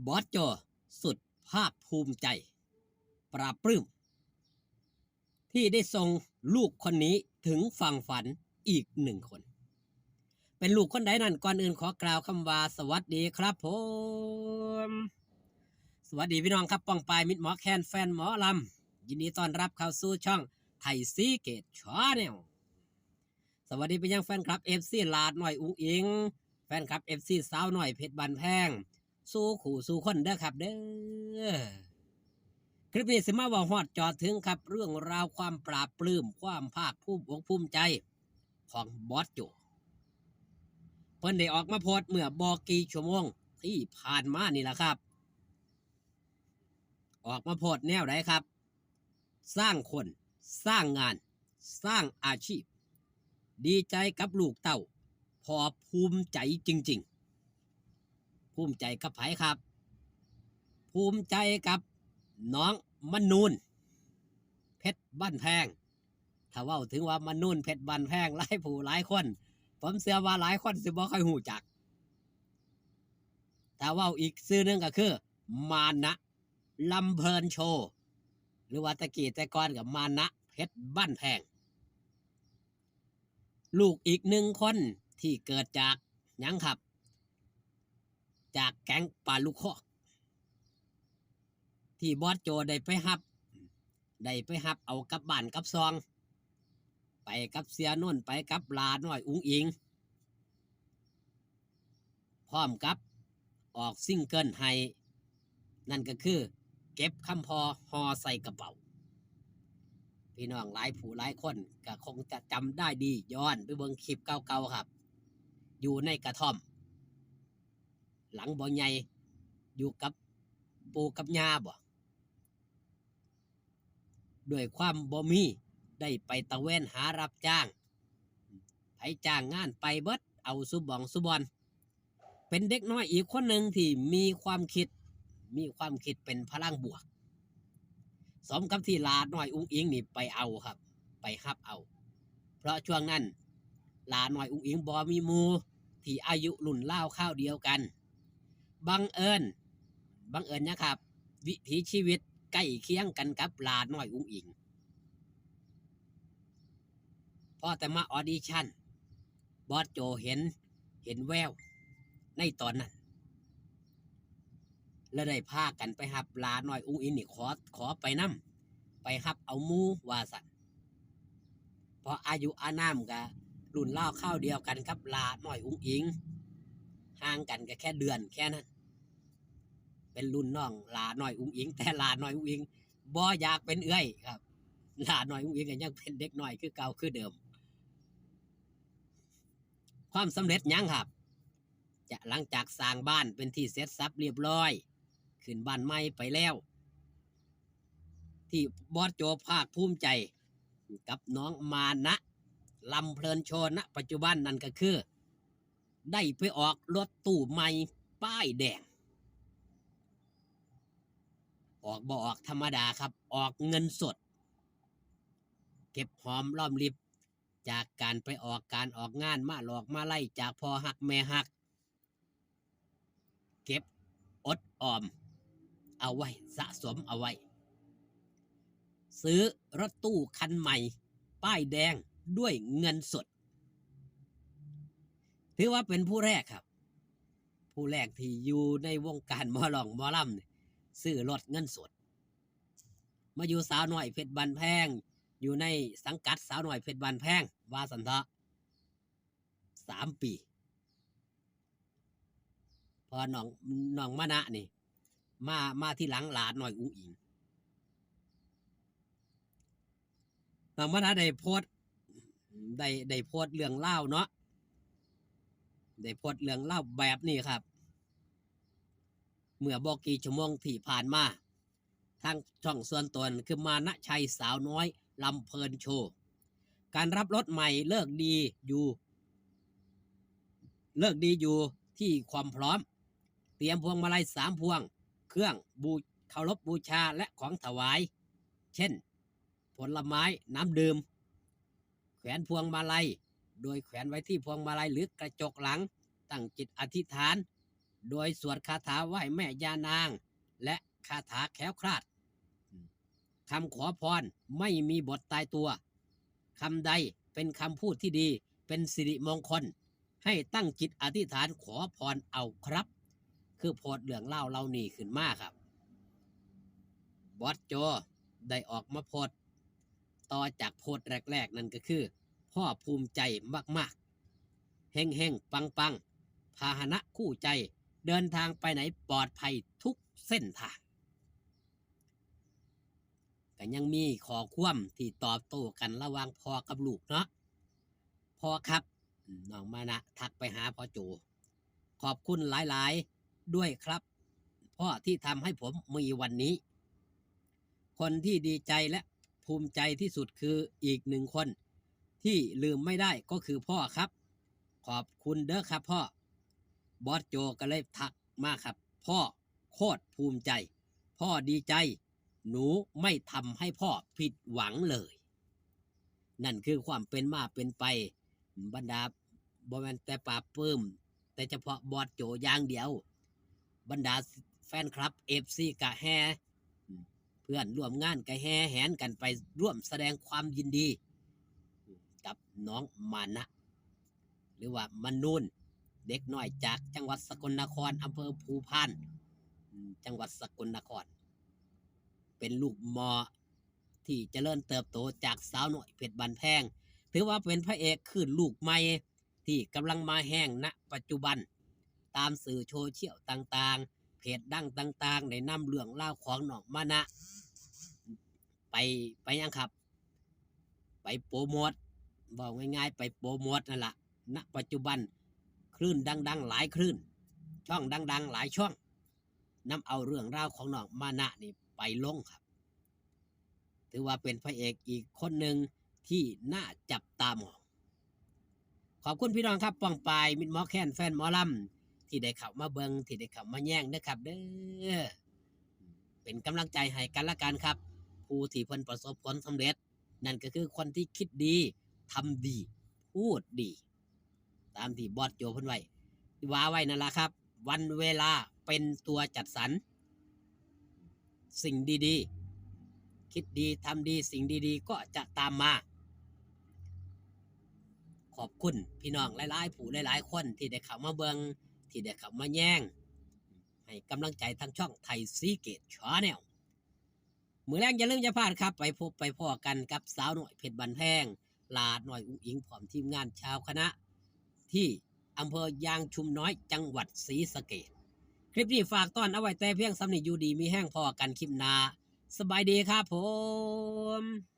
บอสโจสุดภาคภูมิใจปราบปลื้มที่ได้ส่งลูกคนนี้ถึงฝั่งฝันอีกหนึ่งคน เป็นลูกคนใดนั่นก่อนอื่นขอกล่าวคำว่าสวัสดีครับผมสวัสดีพี่น้องครับป้องปายมิตรหมอแคนแฟนหมอลำยินดีต้อนรับเข้าสู่ช่องไทยซีเกตชาแนลสวัสดีไปยังแฟนคลับ FC ลาดหน่อยอุ้งอิงแฟนคลับ FC สาวหน่อยเพชรบันแพงสู้ขู่สู้คนเด้อครับเด้อคลิปนี้สิมาว่าฮอดจอดถึงครับเรื่องราวความปราบปลื้มความภาคภูมิอกภูมิใจของบอสโจเพิ่นได้ออกมาโพสต์เมื่อกี่ชั่วโมงที่ผ่านมานี่แหละครับออกมาโพสต์แนวไหนครับสร้างคนสร้างงานสร้างอาชีพดีใจกับลูกเต้าพอภูมิใจจริงๆภูมิใจกับไผครับภูมิใจกับน้องมนูนเพชรบ้านแพงถ้าเว้าถึงว่ามนูนเพชรบ้านแพงหลายผู้หลายคนผมเชื่อว่าหลายคนสิบ่ค่อยฮู้จักแต่ว่าอีกชื่อหนึ่งก็คือมานะลำเพลินโชว์หรือว่าตะกี้แต่ก่อนกับมานะเพชรบ้านแพงลูกอีกหนึ่งคนที่เกิดจากหยังครับจากแก๊งปลาลูกคอกที่บอสโจได้ไปฮับเอากับบ้านกับซองไปกับเสียนุ่นไปกับลาน้อยอุ้งอิงพร้อมกับออกซิงเกิลให้นั่นก็คือเก็บคำพอห่อใส่กระเป๋าพี่น้องหลายผู้หลายคนก็คงจะจำได้ดีย้อนไปเบิ่งคลิปเก่าๆครับอยู่ในกระท่อมหลังบ่อใหญ่อยู่กับปู่กับย่าบ่ด้วยความบ่มีได้ไปตะเวนหารับจ้างไผจ้างงานไปเบิดเอาสุบองสุบอนเป็นเด็กน้อยอีกคนหนึ่งที่มีความคิดเป็นพลังบวกสมกับที่ลาน้อยอุ้งอิงนี่ไปเอาครับไปฮับเอาเพราะช่วงนั้นลาน้อยอุ้งอิงบ่มีหมู่ที่อายุรุ่นเล่าข้าวเดียวกันบังเอิญนะครับวิถีชีวิตใกล้เคียงกันกับลาน้อยอุ้งอิงพอแต่มาออดิชั่นบอสโจเห็นแววในตอนนั้นแล้วได้พากันไปหับลาน้อยอุ้งอิงนี่ขอไปนำไปหับเอาหมู่ว่าสั่นเพราะอายุอานามกับรุ่นเล่าข้าวเดียวกันกับลาน้อยอุ้งอิงห่างกันก็แค่เดือนแค่นั้นเป็นรุ่นน้องลาน้อยอุ้งอิงแต่ลาน้อยอุ้งอิงบ่อยากเป็นเอื้อยครับลาน้อยอุ้งอิงก็ยังเป็นเด็กน้อยคือเก่าคือเดิมความสำเร็จยังครับจะหลังจากสร้างบ้านเป็นที่เสร็จสับเรียบร้อยขึ้นบ้านใหม่ไปแล้วที่บอสโจภาคภูมิใจกับน้องมานะลำเพลินโชว์ณปัจจุบันนั่นก็คือได้ไปออกรถตู้ใหม่ป้ายแดงออกบ่ออกธรรมดาครับออกเงินสดเก็บหอมรอมริบจากการไปออกงานมาหลอกมาไล่จากพ่อหักแม่หักเก็บอดออมเอาไว้สะสมเอาไว้ซื้อรถตู้คันใหม่ป้ายแดงด้วยเงินสดถือว่าเป็นผู้แรกครับผู้แรกที่อยู่ในวงการหมอลองหมอลำซื้อรถเงินสดมาอยู่สาวน้อยเพชรบันแพงอยู่ในสังกัดสาวน้อยเพชรบันแพงว่าสันทะ3 ปีพอน้องมะนะนี่มาที่หลังหลานหน่อยอุ้งอิงน้องมะนะได้โพสต์เรื่องเล่าเนาะได้โพสต์เรื่องเล่าแบบนี้ครับเมื่อกี่ชั่วโมงที่ผ่านมาทางช่องส่วนตนคือมานะชัยสาวน้อยลำเพลินโชว์การรับรถใหม่เลิกดีอยู่ที่ความพร้อมเตรียมพวงมาลัย3 พวงเครื่องเคารพบูชาและของถวายเช่นผลไม้น้ำดื่มแขวนพวงมาลัยโดยแขวนไว้ที่พวงมาลัยหรือกระจกหลังตั้งจิตอธิษฐาน โดยสวดคาถาไหว้แม่ย่านางและคาถาแคล้วคลาดคำขอพรไม่มีบทตายตัวคำใดเป็นคำพูดที่ดีเป็นสิริมงคลให้ตั้งจิตอธิษฐานขอพรเอาครับคือโพสต์เรื่องเล่าเรานี่ขึ้นมาครับบอสโจได้ออกมาโพสต์ต่อจากโพสต์แรกๆนั่นก็คือพ่อภูมิใจมากๆเฮงเฮงปังปังพาหนะคู่ใจเดินทางไปไหนปลอดภัยทุกเส้นทางก็ยังมีขอความที่ตอบโต้กันระหว่างพ่อกับลูกเนาะพ่อครับน้องมานะทักไปหาพ่อโจขอบคุณหลายๆด้วยครับพ่อที่ทำให้ผมมีวันนี้คนที่ดีใจและภูมิใจที่สุดคืออีกหนึ่งคนที่ลืมไม่ได้ก็คือพ่อครับขอบคุณเด้อครับพ่อบอสโจก็เลยทักมาครับพ่อโคตรภูมิใจพ่อดีใจหนูไม่ทำให้พ่อผิดหวังเลยนั่นคือความเป็นมาเป็นไปบรรดาบ่แม่นแต่ปราบปลื้มแต่เฉพาะบอสโจอย่างเดียวบรรดาแฟนคลับFCกะแฮเพื่อนร่วมงานกะแฮแหนกันไปร่วมแสดงความยินดีกับน้องมานะหรือว่ามนูนเด็กน้อยจากจังหวัดสกลนครอำเภอภูพานจังหวัดสกลนครเป็นลูกหมอที่เจริญเติบโตจากสาวหน่อยเพชรบันแพงถือว่าเป็นพระเอกขึ้นลูกใหม่ที่กำลังมาแห้งณปัจจุบันตามสื่อโซเชียลต่างๆเพจดังต่างๆได้นำเรื่องเล่าของน้องมานะไปยังครับไปโปรโมทบอกง่ายๆไปโปรโมทนั่นแหละณปัจจุบันคลื่นดังๆหลายคลื่นช่องดังๆหลายช่องนำเอาเรื่องราวของน้องมานะนี่ไปลงครับถือว่าเป็นพระเอกอีกคนหนึ่งที่น่าจับตามองขอบคุณพี่น้องครับป้องปายมิตรหมอแค้นแฟนหมอลำที่ได้เข้ามาเบิงที่ได้เข้ามาแย่งนะครับเด้อเป็นกำลังใจให้กันละกันครับผู้ที่เพิ่นประสบผลสำเร็จนั่นก็คือคนที่คิดดีทำดีพูดดีตามที่บอสโจเพิ่นไว้ว่าไว้นั่นแหละครับวันเวลาเป็นตัวจัดสรรสิ่งดีๆคิดดีทำดีสิ่งดีๆก็จะตามมาขอบคุณพี่น้องหลายๆผู้หลายๆคนที่ได้เข้ามาเบิงที่ได้เข้ามาแย่งให้กำลังใจทางช่องไทยซีเกตชาแนลมื้อแรงอย่าลืมอย่าพลาดครับไปพบไปพ้อกันกับสาวหน่อยเพชรบันแพงลาดหน่อยอุ้งอิงพร้อมทีมงานชาวคณะที่อำเภอยางชุมน้อยจังหวัดศรีสะเกษคลิปนี้ฝากต้อนเอาไว้แต่เพียงสำนึกอยู่ดีมีแห้งพอกันคลิปหน้าสบายดีครับผม